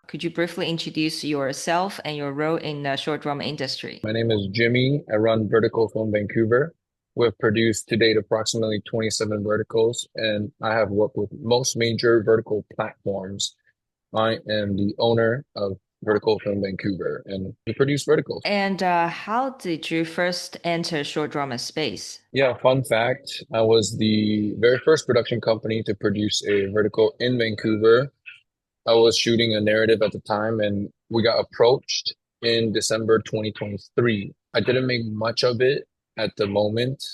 Could you briefly introduce yourself and your role in the short drama industry? My name is Jimmy. I run Vertical Film Vancouver. We've produced to date approximately 27 verticals, and I have worked with most major vertical platforms. I am the owner of Vertical Film Vancouver, and we produce verticals. And how did you first enter short drama space? Yeah, fun fact, I was the very first production company to produce a vertical in Vancouver. I was shooting a narrative at the time, and we got approached in December 2023. I didn't make much of it at the moment,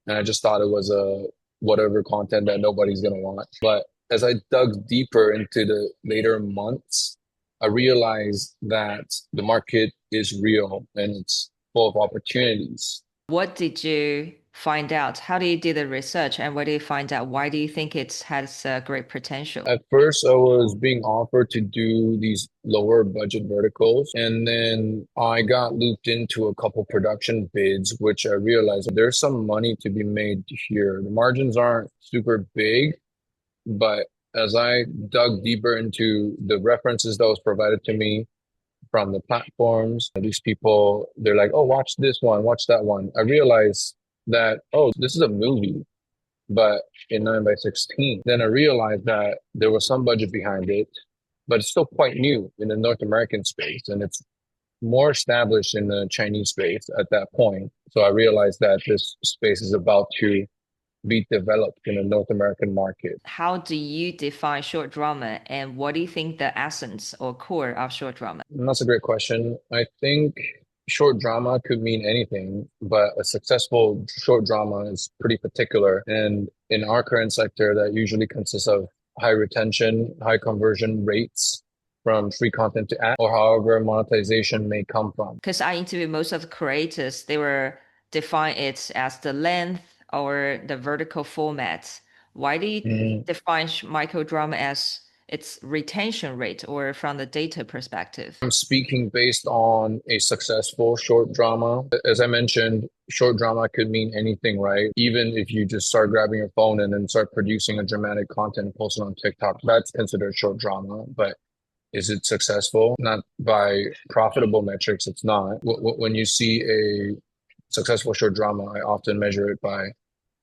and I just thought it was a whatever content that nobody's gonna watch. But as I dug deeper into the later months, I realized that the market is real and it's full of opportunities. What did you find out? How did you do the research and what did you find out? Why do you think it has great potential? At first, I was being offered to do these lower budget verticals, and then I got looped into a couple production bids, which I realized there's some money to be made here. The margins aren't super big, but as I dug deeper into the references that was provided to me from the platforms, these people, they're like, oh, watch this one, watch that one. I realized that, oh, this is a movie but in 9 by 16. Then I realized that there was some budget behind it, but it's still quite new in the North American space and it's more established in the Chinese space at that point. So I realized that this space is about to be developed in the North American market. How do you define short drama and what do you think the essence or core of short drama? And that's a great question. I think short drama could mean anything, but a successful short drama is pretty particular. And in our current sector, that usually consists of high retention, high conversion rates from free content to ad, or however monetization may come from. Because I interviewed most of the creators, they were define it as the length or the vertical format. Why do you define micro drama as its retention rate or from the data perspective? I'm speaking based on a successful short drama. As I mentioned, short drama could mean anything, right? Even if you just start grabbing your phone and then start producing a dramatic content and post it on TikTok, that's considered short drama. But is it successful? Not by profitable metrics, it's not. When you see a successful short drama, I often measure it by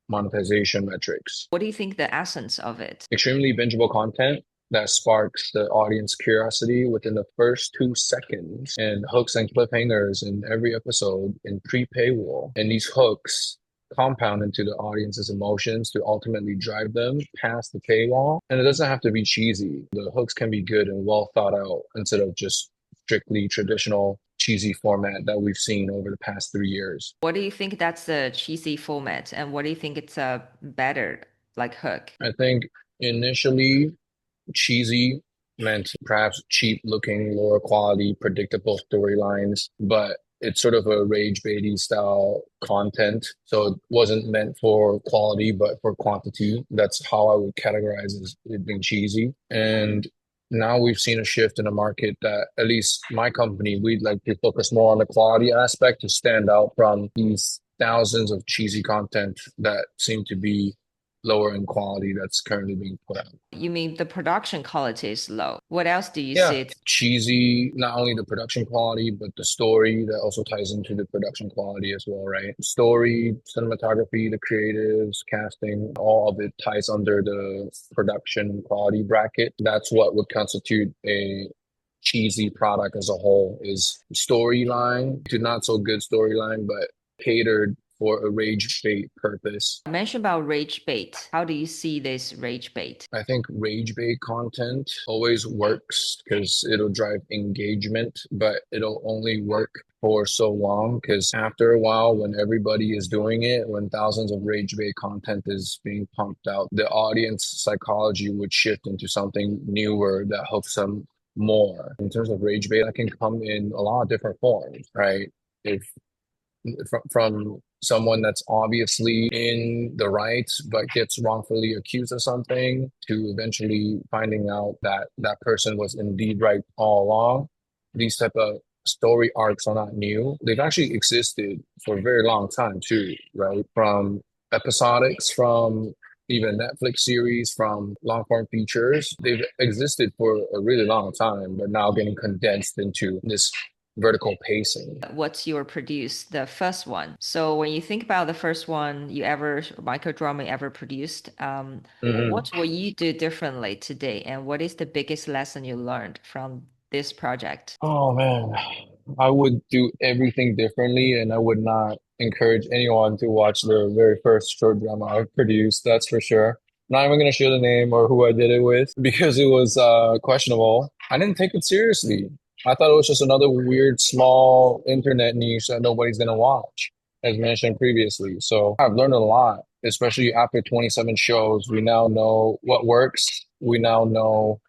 monetization metrics. What do you think the essence of it? Extremely bingeable content that sparks the audience curiosity within the first 2 seconds and hooks and cliffhangers in every episode in pre-paywall. And these hooks compound into the audience's emotions to ultimately drive them past the paywall. And it doesn't have to be cheesy. The hooks can be good and well thought out instead of just strictly traditional cheesy format that we've seen over the past 3 years. What do you think that's the cheesy format and what do you think it's a better like hook? I think initially cheesy meant perhaps cheap looking, lower quality, predictable storylines, but it's sort of a rage baity style content. So it wasn't meant for quality, but for quantity. That's how I would categorize as it being cheesy. And now we've seen a shift in the market that at least my company, we'd like to focus more on the quality aspect to stand out from these thousands of cheesy content that seem to be lower in quality that's currently being put out. You mean the production quality is low? What else do you Yeah, see it? cheesy, not only the production quality, but the story that also ties into the production quality as well, right? Story, cinematography, the creatives, casting, all of it ties under the production quality bracket. That's what would constitute a cheesy product as a whole is storyline to not so good storyline, but catered for a rage bait purpose. I mentioned about rage bait. How do you see this rage bait? I think rage bait content always works because it'll drive engagement, but it'll only work for so long because after a while, when everybody is doing it, when thousands of rage bait content is being pumped out, the audience psychology would shift into something newer that hooks them more. In terms of rage bait, that can come in a lot of different forms, right? If from someone that's obviously in the right but gets wrongfully accused of something to eventually finding out that that person was indeed right all along. These type of story arcs are not new. They've actually existed for a very long time too, right? From episodics from even Netflix series from long form features. They've existed for a really long time, but now getting condensed into this vertical pacing. What's your produce, the first one? So when you think about the first one you ever microdrama you ever produced, Mhm. what will you do differently today, and what is the biggest lesson you learned from this project? Oh man, I would do everything differently, and I would not encourage anyone to watch the very first short drama I produced, that's for sure. Not even gonna share the name or who I did it with because it was questionable. I didn't take it seriously. I thought it was just another weird small internet niche that nobody's gonna watch, as mentioned previously. So I've learned a lot, especially after 27 shows. We now know what works. We now know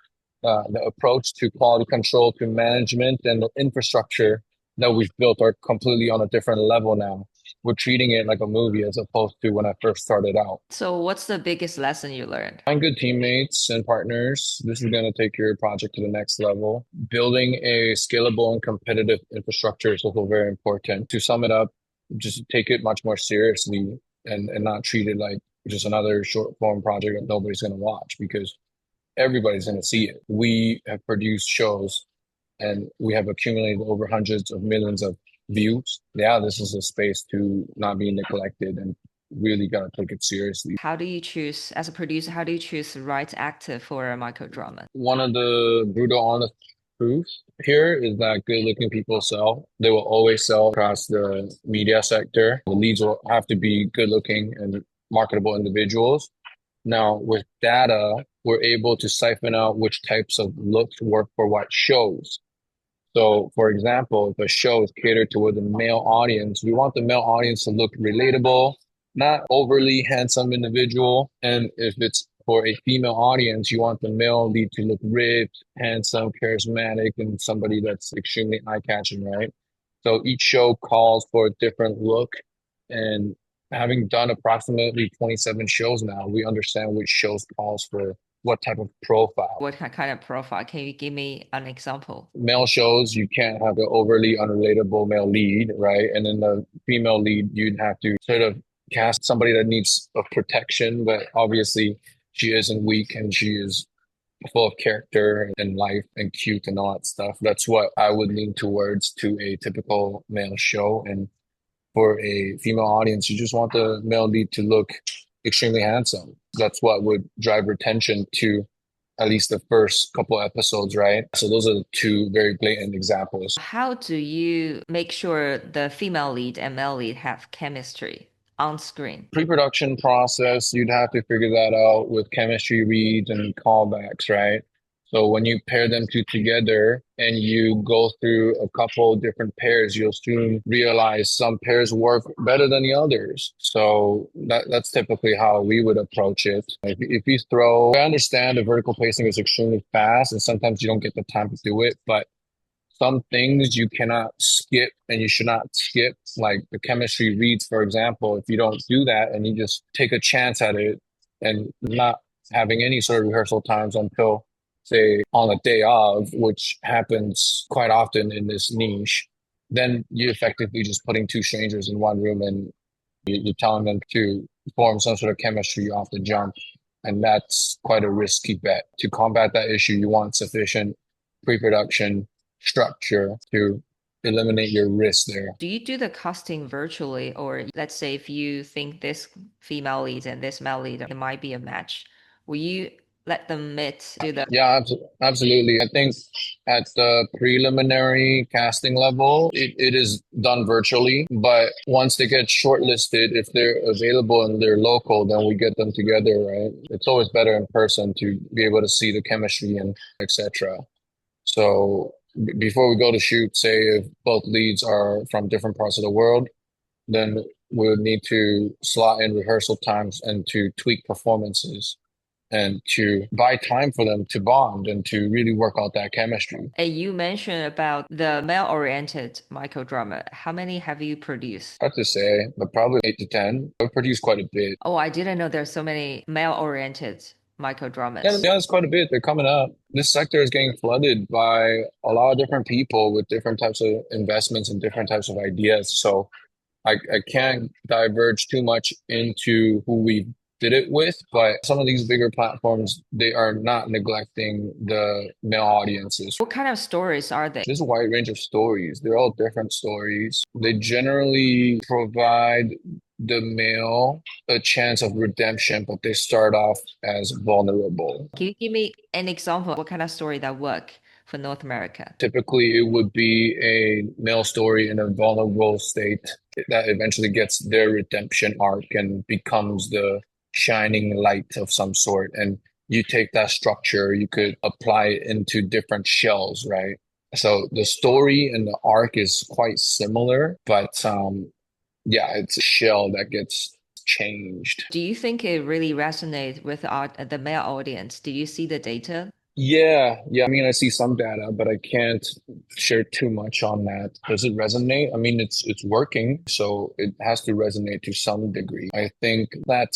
the approach to quality control, to management, and the infrastructure that we've built are completely on a different level now. We're treating it like a movie as opposed to when I first started out. So what's the biggest lesson you learned? Find good teammates and partners. This is going to take your project to the next level. Building a scalable and competitive infrastructure is also very important. To sum it up, just take it much more seriously and not treat it like just another short form project that nobody's going to watch because everybody's going to see it. We have produced shows and we have accumulated over hundreds of millions of views. Yeah, this is a space to not be neglected and really got to take it seriously. How do you choose, as a producer, how do you choose the right actor for a microdrama? One of the brutal honest truths here is that good looking people sell. They will always sell across the media sector. The leads will have to be good looking and marketable individuals. Now, with data, we're able to siphon out which types of looks work for what shows. So, for example, if a show is catered toward the male audience, we want the male audience to look relatable, not overly handsome individual. And if it's for a female audience, you want the male lead to look ripped, handsome, charismatic, and somebody that's extremely eye-catching, right? So each show calls for a different look. And having done approximately 27 shows now, we understand which shows calls for what type of profile. What kind of profile? Can you give me an example? Male shows, you can't have an overly unrelatable male lead, right? And then the female lead, you'd have to sort of cast somebody that needs of protection, but obviously she isn't weak and she is full of character and life and cute and all that stuff. That's what I would lean towards to a typical male show. And for a female audience, you just want the male lead to look extremely handsome. That's what would drive retention to at least the first couple episodes, right? So those are the two very blatant examples. How do you make sure the female lead and male lead have chemistry on screen? Pre-production process, you'd have to figure that out with chemistry reads and callbacks, right? So when you pair them two together and you go through a couple different pairs, you'll soon realize some pairs work better than the others. So that's typically how we would approach it. If you throw, I understand the vertical pacing is extremely fast and sometimes you don't get the time to do it, but some things you cannot skip and you should not skip, like the chemistry reads, for example. If you don't do that and you just take a chance at it and not having any sort of rehearsal times until, say, on a day of, which happens quite often in this niche, then you're effectively just putting two strangers in one room and you're telling them to form some sort of chemistry off the jump. And that's quite a risky bet. To combat that issue, you want sufficient pre-production structure to eliminate your risk there. Do you do the casting virtually, or let's say if you think this female lead and this male lead it might be a match, will you let them meet, do the Yeah, absolutely. I think at the preliminary casting level, it is done virtually. But once they get shortlisted, if they're available and they're local, then we get them together, right? It's always better in person to be able to see the chemistry and etc. So before we go to shoot, say if both leads are from different parts of the world, then we would need to slot in rehearsal times and to tweak performances and to buy time for them to bond and to really work out that chemistry. And you mentioned about the male-oriented microdrama. How many have you produced? Hard to say, but probably 8 to 10. I've produced quite a bit. Oh, I didn't know there's so many male-oriented Yeah, microdramas. yeah, it's quite a bit. They're coming up. This sector is getting flooded by a lot of different people with different types of investments and different types of ideas. So I can't diverge too much into who we've did it with, but some of these bigger platforms, they are not neglecting the male audiences. What kind of stories are they? There's a wide range of stories. They're all different stories. They generally provide the male a chance of redemption, but they start off as vulnerable. Can you give me an example of what kind of story that work for North America? Typically, it would be a male story in a vulnerable state that eventually gets their redemption arc and becomes the shining light of some sort. And you take that structure, you could apply it into different shells, right? So the story and the arc is quite similar, but yeah, it's a shell that gets changed. Do you think it really resonates with the male audience? Do you see the data? Yeah. I mean, I see some data, but I can't share too much on that. Does it resonate? I mean, it's working, so it has to resonate to some degree. I think that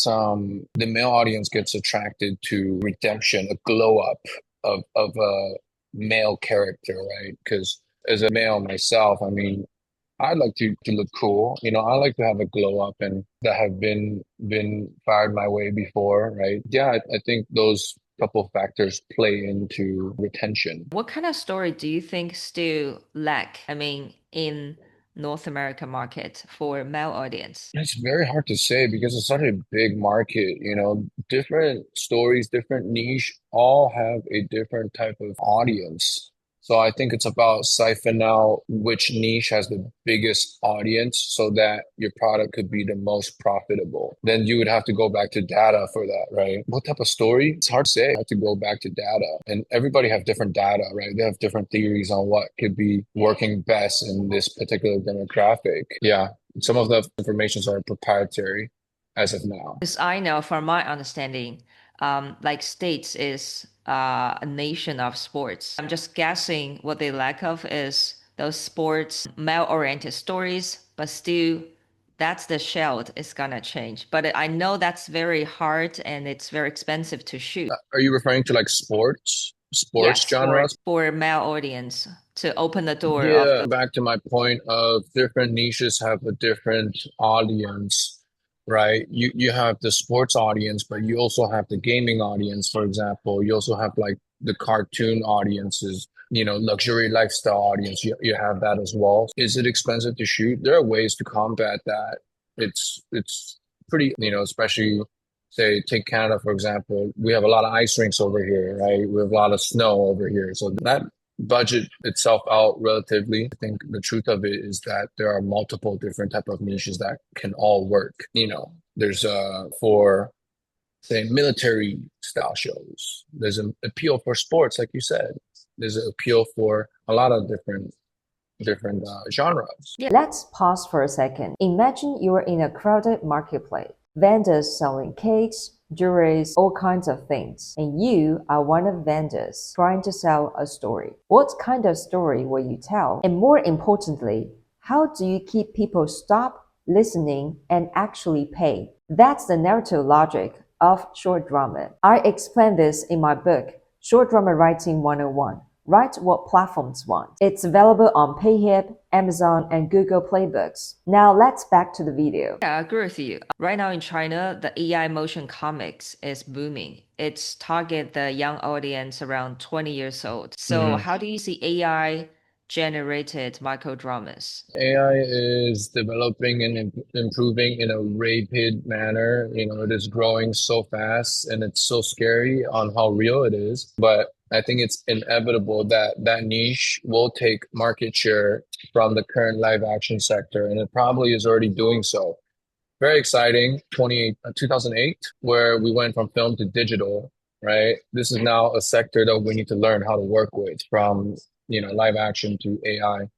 the male audience gets attracted to redemption, a glow up of a male character, right? Because as a male myself, I mean, I like to look cool. You know, I like to have a glow up and that have been fired my way before, right? Yeah, I think those couple factors play into retention. What kind of story do you think still lack, I mean, in North American market for male audience? It's very hard to say because it's such a big market, you know, different stories, different niche, all have a different type of audience. So I think it's about siphon out which niche has the biggest audience so that your product could be the most profitable. Then you would have to go back to data for that, right? What type of story? It's hard to say. I have to go back to data. And everybody have different data, right? They have different theories on what could be working best in this particular demographic. Yeah. Some of the informations are proprietary as of now. Because I know from my understanding, like States is a nation of sports. I'm just guessing what they lack of is those sports, male-oriented stories, but still that's the shell is gonna change. But I know that's very hard and it's very expensive to shoot. Are you referring to like sports Yes, for genres? male audience to open the door of Yeah, the back to my point of different niches have a different audience, right? You have the sports audience, but you also have the gaming audience, for example. You also have like the cartoon audiences, you know, luxury lifestyle audience. You have that as well. Is it expensive to shoot? There are ways to combat that. It's pretty, you know, especially say take Canada for example. We have a lot of ice rinks over here, right? We have a lot of snow over here. So that budget itself out relatively. I think the truth of it is that there are multiple different type of niches that can all work. You know, there's for say military style shows. There's an appeal for sports, like you said. There's an appeal for a lot of different genres. yeah. Let's pause for a second. Imagine you're in a crowded marketplace. Vendors selling cakes, jewelries, all kinds of things. And you are one of the vendors trying to sell a story. What kind of story will you tell? And more importantly, how do you keep people stop listening and actually pay? That's the narrative logic of short drama. I explain this in my book, Short Drama Writing 101. Write what platforms want. It's available on Payhip, Amazon, and Google Playbooks. Now let's back to the video. Yeah, I agree with you. Right now in China, the AI motion comics is booming. It's target the young audience around 20 years old. So Mhm. how do you see AI generated microdramas? AI is developing and improving in a rapid manner. You know, it is growing so fast and it's so scary on how real it is. But I think it's inevitable that that niche will take market share from the current live action sector, and it probably is already doing so. Very exciting, 2008, where we went from film to digital, right? This is now a sector that we need to learn how to work with from, you know, live action to AI.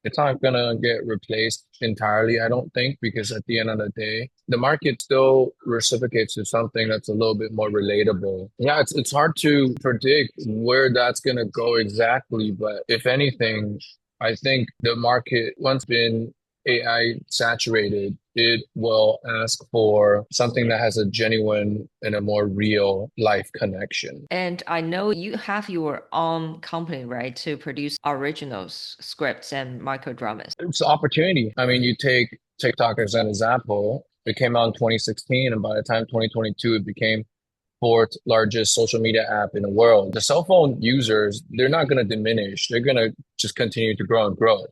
It's not gonna get replaced entirely, I don't think, because at the end of the day, the market still reciprocates to something that's a little bit more relatable. Yeah, it's hard to predict where that's gonna go exactly, but if anything, I think the market once been AI saturated, it will ask for something that has a genuine and a more real life connection. And I know you have your own company, right, to produce originals, scripts, and microdramas. It's an opportunity. I mean, you take TikTok as an example. It came out in 2016, and by the time 2022, it became fourth largest social media app in the world. The cell phone users, they're not going to diminish. They're going to just continue to grow and grow.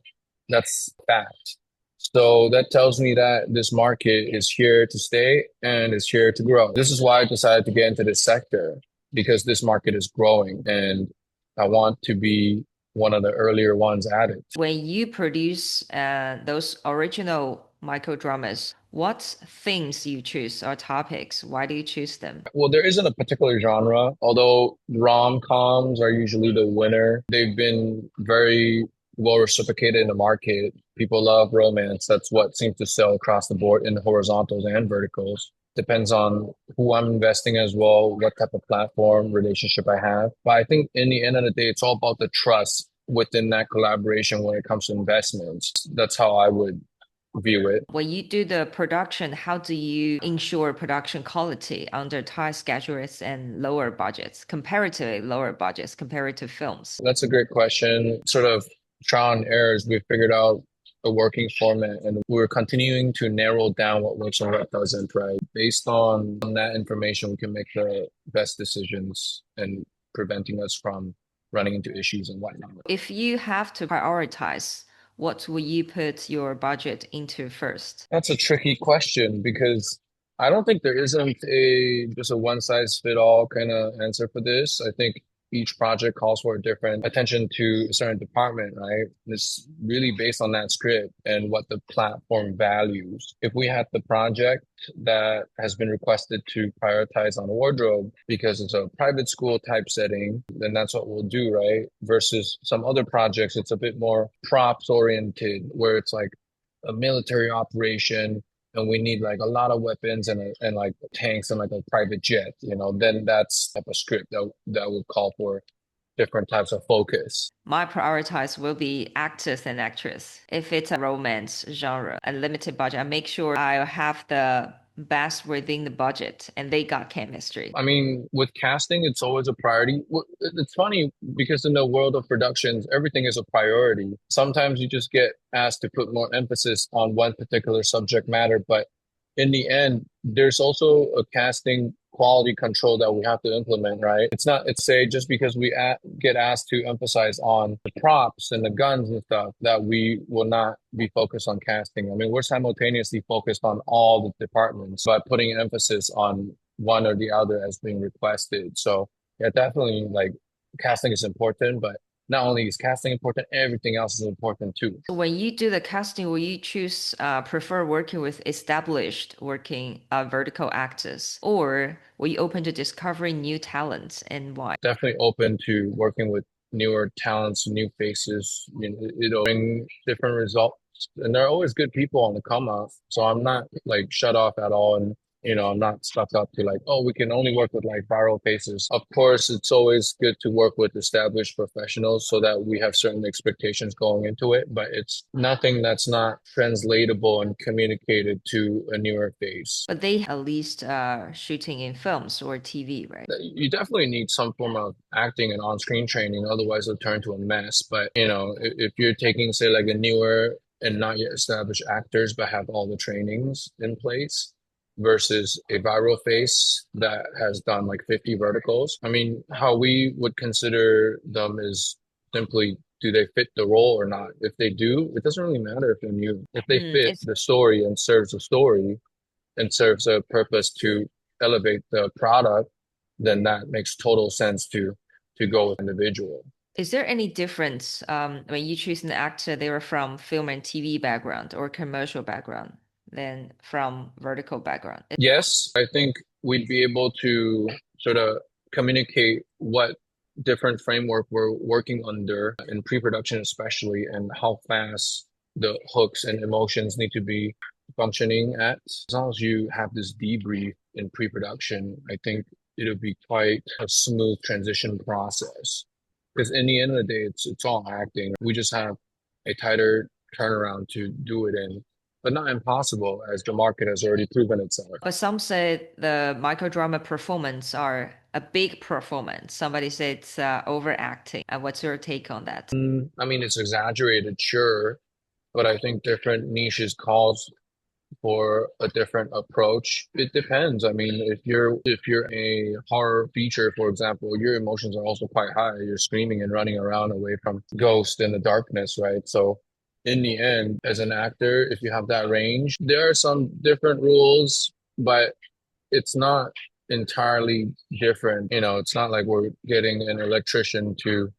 That's fact. So that tells me that this market is here to stay and is here to grow. This is why I decided to get into this sector because this market is growing and I want to be one of the earlier ones at it. When you produce those original microdramas, what themes you choose or topics? Why do you choose them? Well, there isn't a particular genre, although rom-coms are usually the winner. They've been very well reciprocated in the market. People love romance. That's what seems to sell across the board in horizontals and verticals. Depends on who I'm investing as well, what type of platform relationship I have. But I think in the end of the day, it's all about the trust within that collaboration when it comes to investments. That's how I would view it. When you do the production, how do you ensure production quality under tight schedules and lower budgets, comparatively lower budgets compared to films? That's a great question. Sort of trial and errors, we figured out a working format and we're continuing to narrow down what works and what doesn't, right? Based on that information, we can make the best decisions and preventing us from running into issues and whatnot. If you have to prioritize, what will you put your budget into first? That's a tricky question because I don't think there isn't a just a one size fit all kind of answer for this. I think each project calls for a different attention to a certain department, right? It's really based on that script and what the platform values. If we had the project that has been requested to prioritize on wardrobe because it's a private school type setting, then that's what we'll do, right? Versus some other projects, it's a bit more props oriented, where it's like a military operation and we need like a lot of weapons and like tanks and like a private jet, then that's type of script that would call for different types of focus. My prioritize will be actors and actress. If it's a romance genre, a limited budget, I make sure I have the best within the budget and they got chemistry. I mean, with casting, it's always a priority. It's funny because in the world of productions, everything is a priority. Sometimes you just get asked to put more emphasis on one particular subject matter, but in the end, there's also a casting quality control that we have to implement, right? It's say just because we get asked to emphasize on the props and the guns and stuff that we will not be focused on casting. I mean, we're simultaneously focused on all the departments, but putting an emphasis on one or the other as being requested. So yeah, definitely like casting is important, but not only is casting important, everything else is important too. When you do the casting, will you choose prefer working with established working vertical actors, or will you open to discovering new talents and why? Definitely open to working with newer talents, new faces. It'll bring different results. And there are always good people on the come up. So I'm not like shut off at all. And I'm not stuck up to like, oh, we can only work with like viral faces. Of course, it's always good to work with established professionals so that we have certain expectations going into it, but it's nothing that's not translatable and communicated to a newer face. But they at least shooting in films or TV, right? You definitely need some form of acting and on-screen training, otherwise it'll turn to a mess. But if you're taking, say, like a newer and not yet established actors, but have all the trainings in place versus a viral face that has done like 50 verticals. I mean, how we would consider them is simply do they fit the role or not? If they do, it doesn't really matter if they're new. If they fit It's the story and serves the story and serves a purpose to elevate the product, then that makes total sense to go with individual. Is there any difference when you choose an actor, they were from film and TV background or commercial background than from vertical background? Yes, I think we'd be able to sort of communicate what different framework we're working under in pre-production especially and how fast the hooks and emotions need to be functioning at. As long as you have this debrief in pre-production, I think it'll be quite a smooth transition process. Because in the end of the day, it's all acting. We just have a tighter turnaround to do it in, but not impossible as the market has already proven itself. But some say the microdrama performance are a big performance. Somebody said it's overacting. What's your take on that? I mean, it's exaggerated, sure, but I think different niches calls for a different approach. It depends. I mean, if you're a horror feature, for example, your emotions are also quite high. You're screaming and running around away from ghosts in the darkness, right? So in the end, as an actor, if you have that range, there are some different rules, but it's not entirely different. You know, it's not like we're getting an electrician to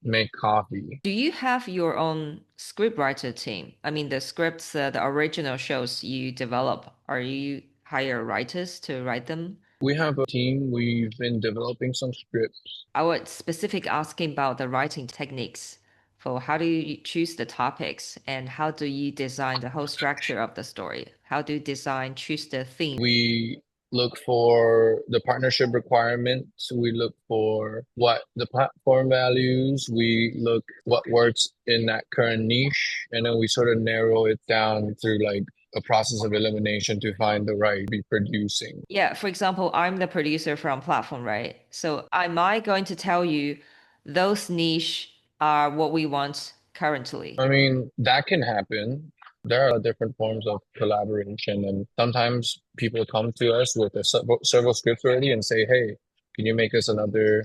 make coffee. Do you have your own scriptwriter team? I mean, the scripts, the original shows you develop, are you hire writers to write them? We have a team. We've been developing some scripts. I was specific asking about the writing techniques for how do you choose the topics and how do you design the whole structure of the story? How do you design, choose the theme? We look for the partnership requirements. We look for what the platform values. We look what works in that current niche, and then we sort of narrow it down through like a process of elimination to find the right be producing. Yeah, for example, I'm the producer from platform, right? So am I going to tell you those niche are what we want currently? I mean, that can happen. There are different forms of collaboration, and sometimes people come to us with several scripts already and say, "Hey, can you make us another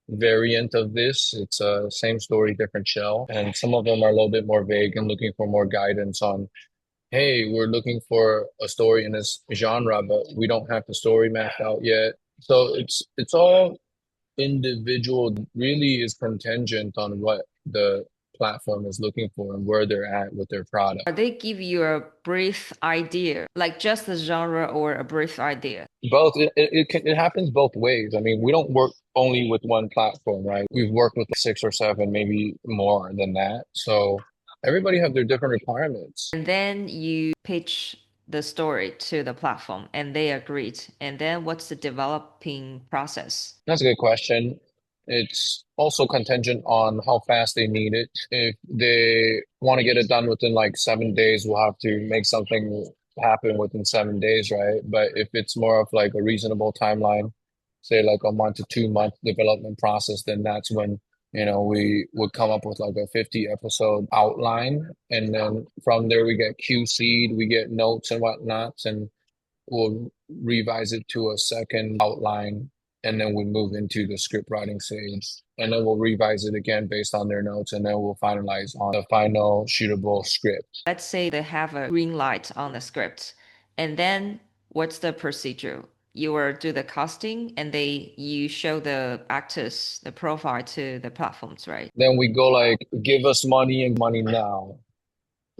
variant of this? It's a same story, different shell." And some of them are a little bit more vague and looking for more guidance on, "Hey, we're looking for a story in this genre, but we don't have the story mapped out yet." So it's all individual, really is contingent on what the platform is looking for and where they're at with their product. Or they give you a brief idea, like just the genre or a brief idea. Both it happens both ways. I mean, we don't work only with one platform, right? We've worked with six or seven, maybe more than that. So everybody have their different requirements. And then you pitch the story to the platform and they agreed. And then what's the developing process? That's a good question. It's also contingent on how fast they need it. If they want to get it done within like 7 days, we'll have to make something happen within 7 days, right? But if it's more of like a reasonable timeline, say like a 1 to 2 month development process, then that's when, we would come up with like a 50 episode outline. And then from there we get QC'd, we get notes and whatnots, and we'll revise it to a second outline, and then we move into the script writing stage. And then we'll revise it again based on their notes, and then we'll finalize on the final shootable script. Let's say they have a green light on the script. And then what's the procedure? You will do the casting and you show the actors the profile to the platforms, right? Then we go like, give us money and money now.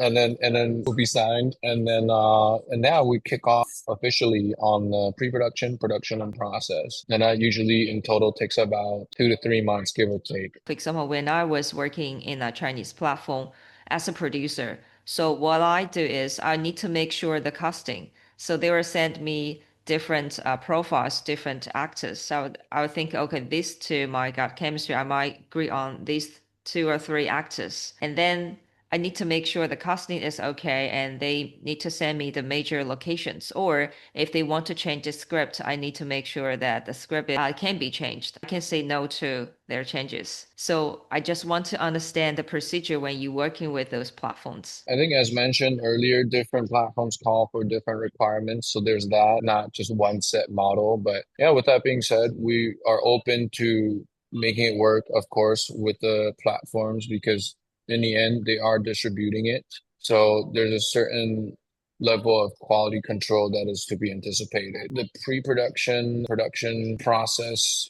And then we'll be signed, and now we kick off officially on the pre-production, production, and process. And that usually in total takes about 2 to 3 months, give or take. For example, when I was working in a Chinese platform as a producer, so what I do is I need to make sure the casting. So they will send me different profiles, different actors. So I would think, okay, these two might got chemistry. I might agree on these two or three actors. And then I need to make sure the casting is okay and they need to send me the major locations. Or if they want to change the script, I need to make sure that the script can be changed. I can say no to their changes. So I just want to understand the procedure when you're working with those platforms. I think, as mentioned earlier, different platforms call for different requirements. So there's that, not just one set model. But yeah, with that being said, we are open to making it work, of course, with the platforms, because in the end, they are distributing it. So there's a certain level of quality control that is to be anticipated. The pre-production, production process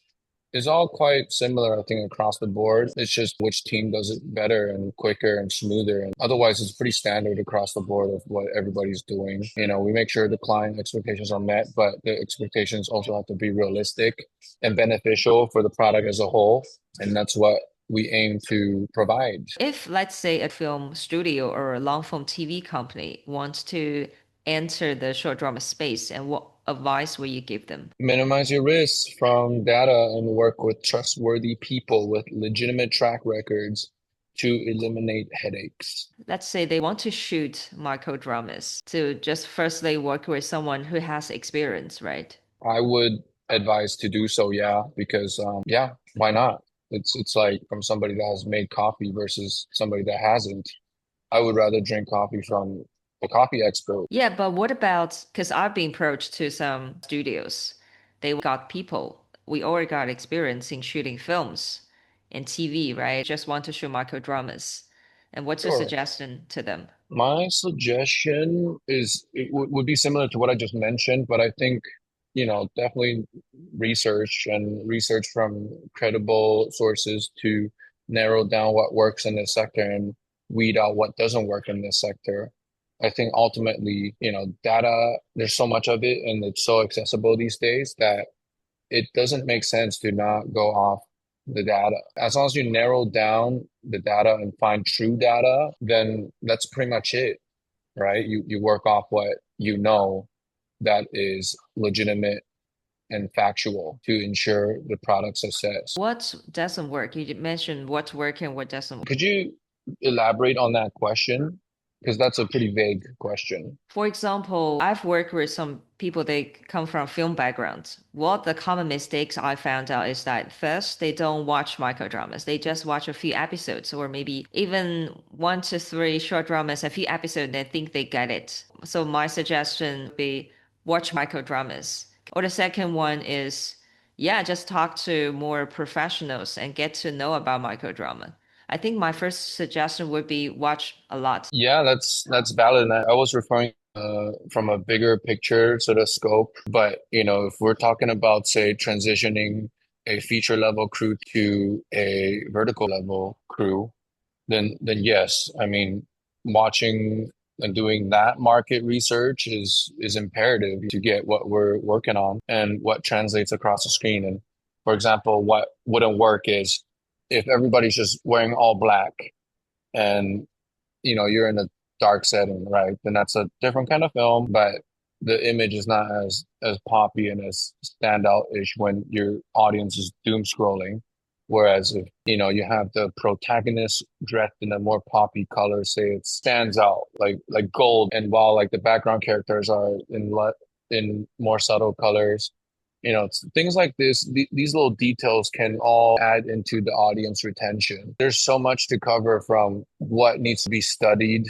is all quite similar, I think, across the board. It's just which team does it better and quicker and smoother. And otherwise, it's pretty standard across the board of what everybody's doing. We make sure the client expectations are met, but the expectations also have to be realistic and beneficial for the product as a whole. And that's what we aim to provide. If, let's say, a film studio or a long form TV company wants to enter the short drama space, and what advice will you give them? Minimize your risks from data and work with trustworthy people with legitimate track records to eliminate headaches. Let's say they want to shoot microdramas to just firstly work with someone who has experience, right? I would advise to do so, yeah, because yeah, why not? It's like from somebody that has made coffee versus somebody that hasn't. I would rather drink coffee from the coffee expert. Yeah, but what about, because I've been approached to some studios. They got people. We all got experience in shooting films and TV, right? Just want to shoot micro dramas. And what's your Sure. suggestion to them? My suggestion is it would be similar to what I just mentioned, but I think, definitely research from credible sources to narrow down what works in this sector and weed out what doesn't work in this sector. I think ultimately, data, there's so much of it and it's so accessible these days that it doesn't make sense to not go off the data. As long as you narrow down the data and find true data, then that's pretty much it, right? You work off what you know that is legitimate and factual to ensure the product success. What doesn't work? You mentioned what's working, what doesn't. Could you elaborate on that question? Because that's a pretty vague question. For example, I've worked with some people, they come from film backgrounds. What the common mistakes I found out is that first, they don't watch microdramas. They just watch a few episodes or maybe even 1 to 3 short dramas, a few episodes, they think they get it. So my suggestion would be watch microdramas. Or the second one is, yeah, just talk to more professionals and get to know about microdrama. I think my first suggestion would be watch a lot. Yeah, that's valid. And I was referring from a bigger picture sort of scope. But if we're talking about, say, transitioning a feature level crew to a vertical level crew, then yes, I mean, watching and doing that market research is imperative to get what we're working on and what translates across the screen. And for example, what wouldn't work is if everybody's just wearing all black and you're in a dark setting, right? Then that's a different kind of film, but the image is not as poppy and as standout-ish when your audience is doom scrolling. Whereas if you have the protagonist dressed in a more poppy color, say it stands out like gold, and while like the background characters are in more subtle colors, things like this, these little details can all add into the audience retention. There's so much to cover from what needs to be studied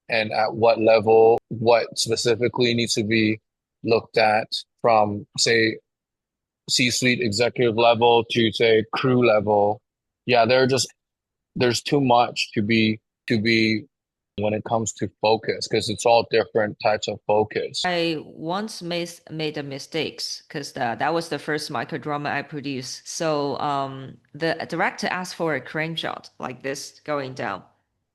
and at what level, what specifically needs to be looked at from, say, C-suite executive level to, say, crew level. Yeah, there's too much to be when it comes to focus because it's all different types of focus. I once made a mistakes because that was the first microdrama I produced. So the director asked for a crane shot like this going down.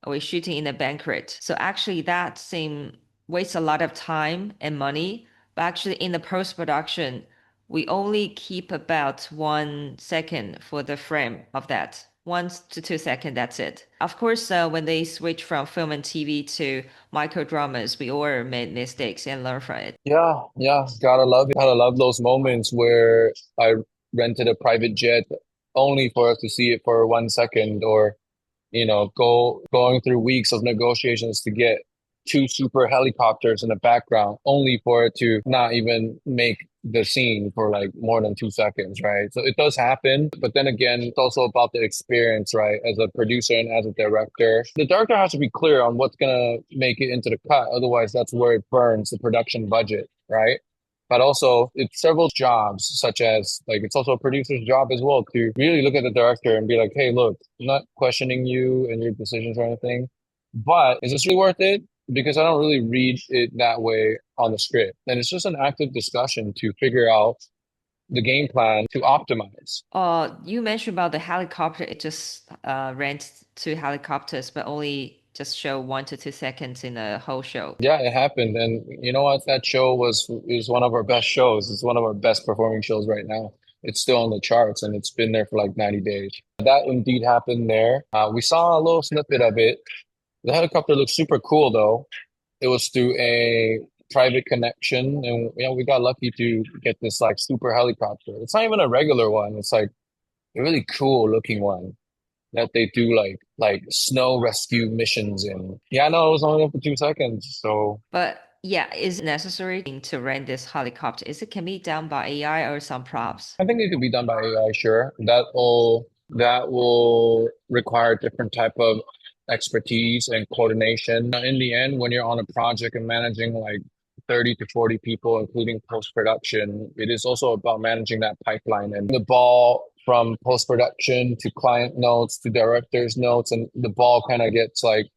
We're shooting in a banquet. So actually that scene wastes a lot of time and money. But actually in the post-production, we only keep about 1 second for the frame of that. 1 to 2 seconds, that's it. Of course, when they switch from film and TV to micro dramas, we all made mistakes and learn from it. Yeah, yeah, gotta love it. Gotta love those moments where I rented a private jet only for us to see it for 1 second, or going through weeks of negotiations to get two super helicopters in the background, only for it to not even make the scene for like more than 2 seconds, right? So it does happen, but then again, it's also about the experience, right? As a producer and as a director, the director has to be clear on what's gonna make it into the cut. Otherwise, that's where it burns the production budget, right? But also, it's several jobs, such as like it's also a producer's job as well to really look at the director and be like, hey, look, I'm not questioning you and your decisions or anything, but is this really worth it? Because I don't really read it that way on the script. And it's just an active discussion to figure out the game plan to optimize. You mentioned about the helicopter. It just rent 2 helicopters, but only just show 1 to 2 seconds in the whole show. Yeah, it happened. And you know what? That show is one of our best shows. It's one of our best performing shows right now. It's still on the charts and it's been there for like 90 days. That indeed happened there. We saw a little snippet of it. The helicopter looks super cool though. It was through a private connection, and we got lucky to get this like super helicopter. It's not even a regular one. It's like a really cool looking one that they do like snow rescue missions in. Yeah, no, it was only there for 2 seconds. So But yeah, is it necessary to rent this helicopter? Is it can be done by AI or some props? I think it could be done by AI, sure. That will require a different type of expertise and coordination. In the end, when you're on a project and managing like 30 to 40 people, including post-production, it is also about managing that pipeline and the ball from post-production to client notes to director's notes, and the ball kind of gets like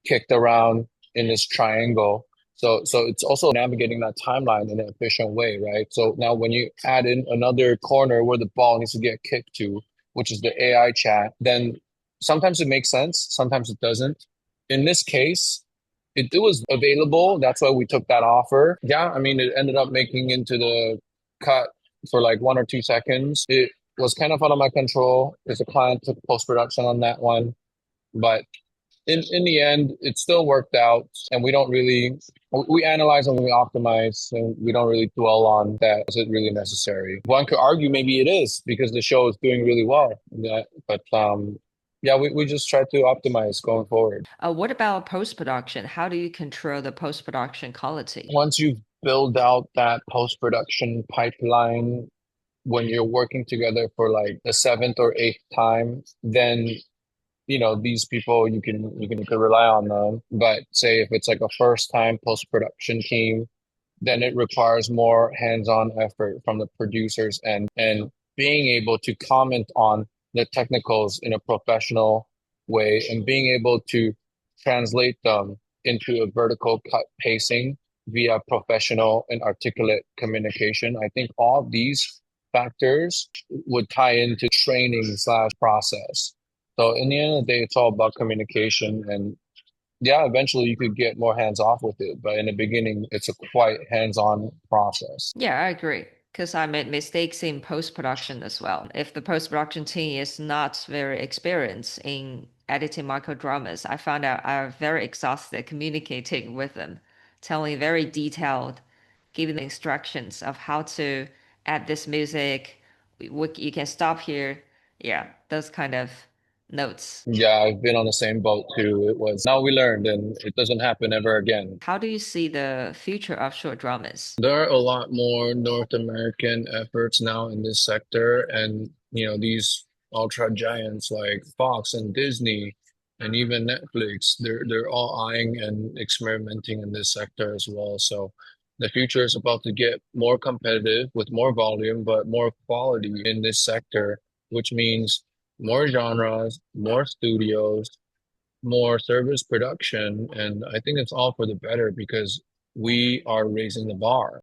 kicked around in this triangle. So it's also navigating that timeline in an efficient way, right? So now when you add in another corner where the ball needs to get kicked to, which is the AI chat, then sometimes it makes sense, sometimes it doesn't. In this case, it was available. That's why we took that offer. Yeah, I mean, it ended up making into the cut for like 1 or 2 seconds. It was kind of out of my control because the client took post production on that one. But in the end, it still worked out, and we analyze and we optimize, and we don't really dwell on that. Is it really necessary? One could argue maybe it is because the show is doing really well. Yeah, but yeah, we just try to optimize going forward. What about post-production? How do you control the post-production quality? Once you've built out that post-production pipeline, when you're working together for like the seventh or eighth time, then these people you can rely on them. But say if it's like a first time post production team, then it requires more hands-on effort from the producers and being able to comment on the technicals in a professional way and being able to translate them into a vertical cut pacing via professional and articulate communication. I think all these factors would tie into training slash process. So in the end of the day, it's all about communication, and yeah, eventually you could get more hands off with it, but in the beginning, it's a quite hands-on process. Yeah, I agree. Because I made mistakes in post-production as well. If the post-production team is not very experienced in editing micro dramas, I found out I'm very exhausted communicating with them, telling very detailed, giving the instructions of how to add this music. You can stop here. Yeah, those kind of notes. Yeah, I've been on the same boat too. It was now we learned, and it doesn't happen ever again. How do you see the future of short dramas? There are a lot more North American efforts now in this sector, and these ultra giants like Fox and Disney and even Netflix, they're all eyeing and experimenting in this sector as well. So the future is about to get more competitive with more volume, but more quality in this sector, which means more genres, more studios, more service production, and I think it's all for the better because we are raising the bar.